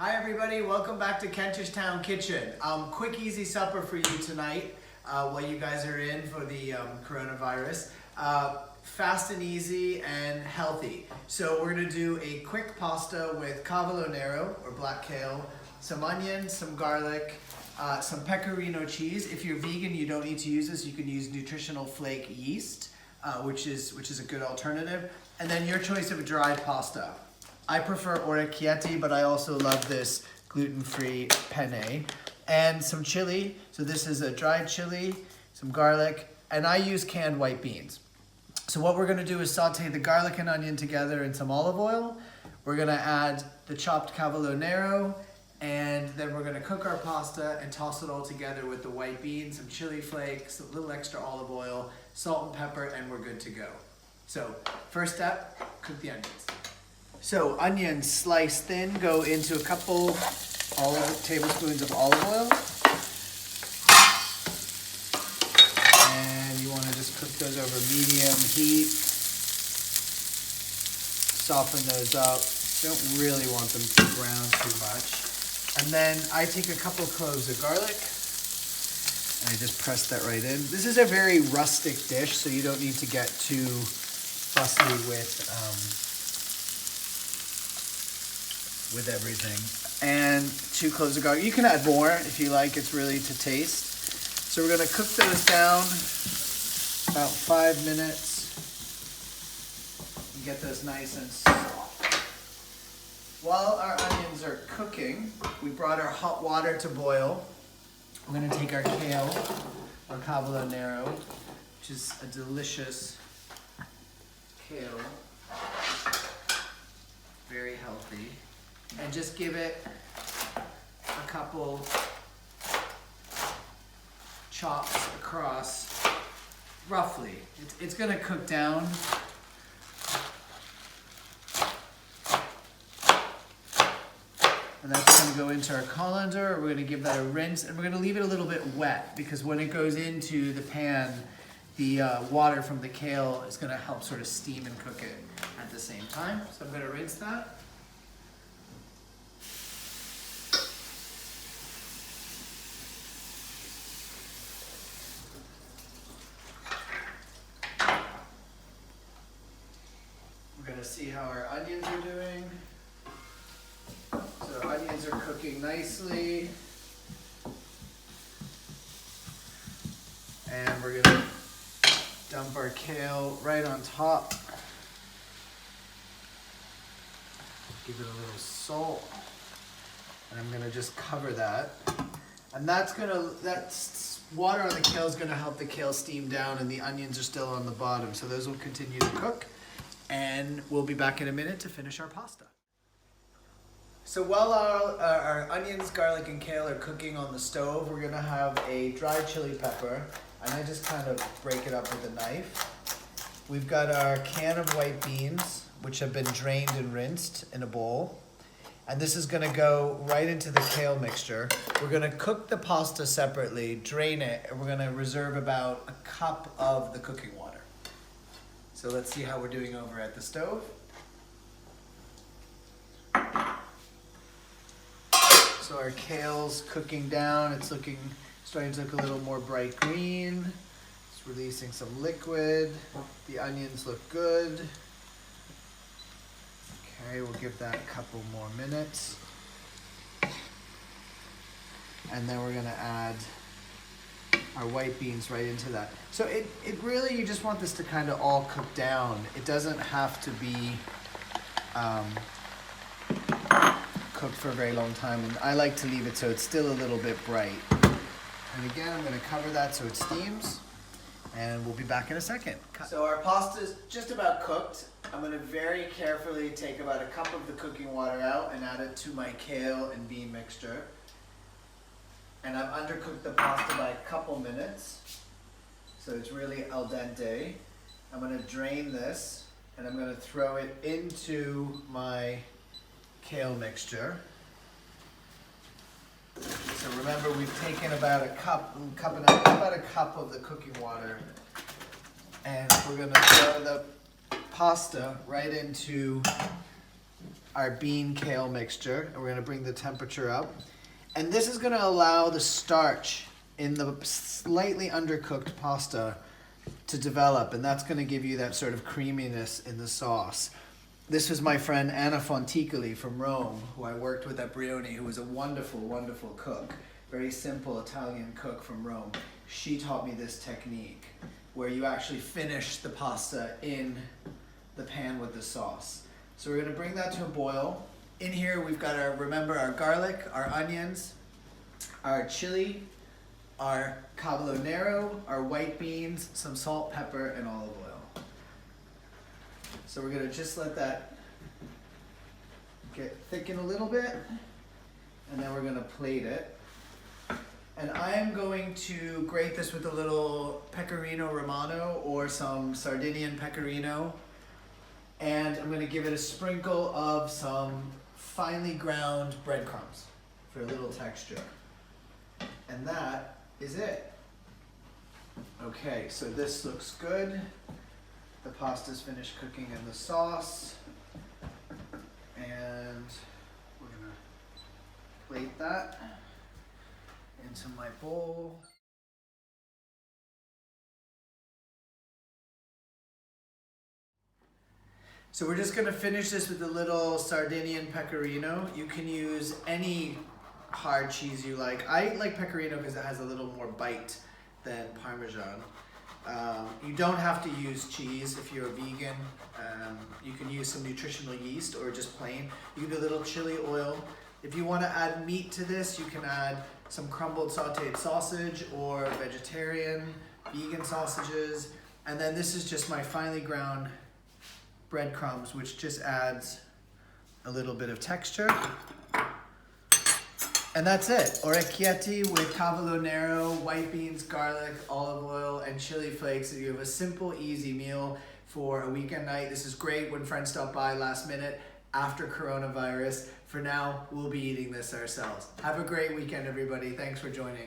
Hi everybody, welcome back to Kentish Town Kitchen. Quick easy supper for you tonight while you guys are in for the coronavirus. Fast and easy and healthy. So we're gonna do a quick pasta with Cavalo Nero or black kale, some onion, some garlic, some pecorino cheese. If you're vegan, you don't need to use this. You can use nutritional flake yeast, which is a good alternative. And then your choice of a dried pasta. I prefer Orrecchiette, but I also love this gluten-free penne. And some chili. So this is a dried chili, some garlic, and I use canned white beans. So what we're gonna do is saute the garlic and onion together in some olive oil. We're gonna add the chopped Cavalo Nero, and then we're gonna cook our pasta and toss it all together with the white beans, some chili flakes, a little extra olive oil, salt and pepper, and we're good to go. So first step, cook the onions. So onions sliced thin go into a couple tablespoons of olive oil. And you want to just cook those over medium heat. Soften those up. Don't really want them to brown too much. And then I take a couple cloves of garlic and I just press that right in. This is a very rustic dish, so you don't need to get too fussy with everything. And 2 cloves of garlic. You can add more if you like, it's really to taste. So we're gonna cook those down about 5 minutes and get those nice and soft. While our onions are cooking, we brought our hot water to boil. We're gonna take our kale, our Cavalo Nero, which is a delicious kale, very healthy. And just give it a couple chops across, roughly. It's gonna cook down. And that's gonna go into our colander. We're gonna give that a rinse, and we're gonna leave it a little bit wet because when it goes into the pan, the water from the kale is gonna help sort of steam and cook it at the same time. So I'm gonna rinse that. We're gonna see how our onions are doing. So our onions are cooking nicely. And we're gonna dump our kale right on top. Give it a little salt. And I'm gonna just cover that. And that's water on the kale is gonna help the kale steam down, and the onions are still on the bottom. So those will continue to cook. And we'll be back in a minute to finish our pasta. So while our onions, garlic, and kale are cooking on the stove, we're gonna have a dried chili pepper, and I just kind of break it up with a knife. We've got our can of white beans, which have been drained and rinsed in a bowl. And this is gonna go right into the kale mixture. We're gonna cook the pasta separately, drain it, and we're gonna reserve about a cup of the cooking water. So let's see how we're doing over at the stove. So our kale's cooking down. It's starting to look a little more bright green. It's releasing some liquid. The onions look good. Okay, we'll give that a couple more minutes. And then we're gonna add our white beans right into that. So it really, you just want this to kind of all cook down. It doesn't have to be cooked for a very long time, and I like to leave it so it's still a little bit bright. And again, I'm gonna cover that so it steams, and we'll be back in a second. So our pasta is just about cooked. I'm gonna very carefully take about a cup of the cooking water out and add it to my kale and bean mixture. And I've undercooked the pasta by a couple minutes, so it's really al dente. I'm gonna drain this, and I'm gonna throw it into my kale mixture. So remember, we've taken about a cup of the cooking water, and we're gonna throw the pasta right into our bean kale mixture, and we're gonna bring the temperature up. And this is gonna allow the starch in the slightly undercooked pasta to develop, and that's gonna give you that sort of creaminess in the sauce. This was my friend Anna Fonticoli from Rome, who I worked with at Brioni, who was a wonderful, wonderful cook. Very simple Italian cook from Rome. She taught me this technique where you actually finish the pasta in the pan with the sauce. So we're gonna bring that to a boil. In here we've got remember our garlic, our onions, our chili, our Cavalo Nero, our white beans, some salt, pepper, and olive oil. So we're gonna just let that get thicken a little bit, and then we're gonna plate it. And I am going to grate this with a little pecorino romano or some Sardinian pecorino. And I'm gonna give it a sprinkle of some finely ground breadcrumbs for a little texture. And that is it. Okay, so this looks good. The pasta's finished cooking in the sauce. And we're gonna plate that into my bowl. So we're just gonna finish this with a little Sardinian pecorino. You can use any hard cheese you like. I like pecorino because it has a little more bite than Parmesan. You don't have to use cheese if you're a vegan. You can use some nutritional yeast or just plain. You can do a little chili oil. If you want to add meat to this, you can add some crumbled sauteed sausage or vegetarian, vegan sausages. And then this is just my finely ground breadcrumbs, which just adds a little bit of texture. And that's it. Orrecchiette with Cavalo Nero, white beans, garlic, olive oil, and chili flakes. You have a simple, easy meal for a weekend night. This is great when friends stop by last minute after coronavirus. For now, we'll be eating this ourselves. Have a great weekend, everybody. Thanks for joining.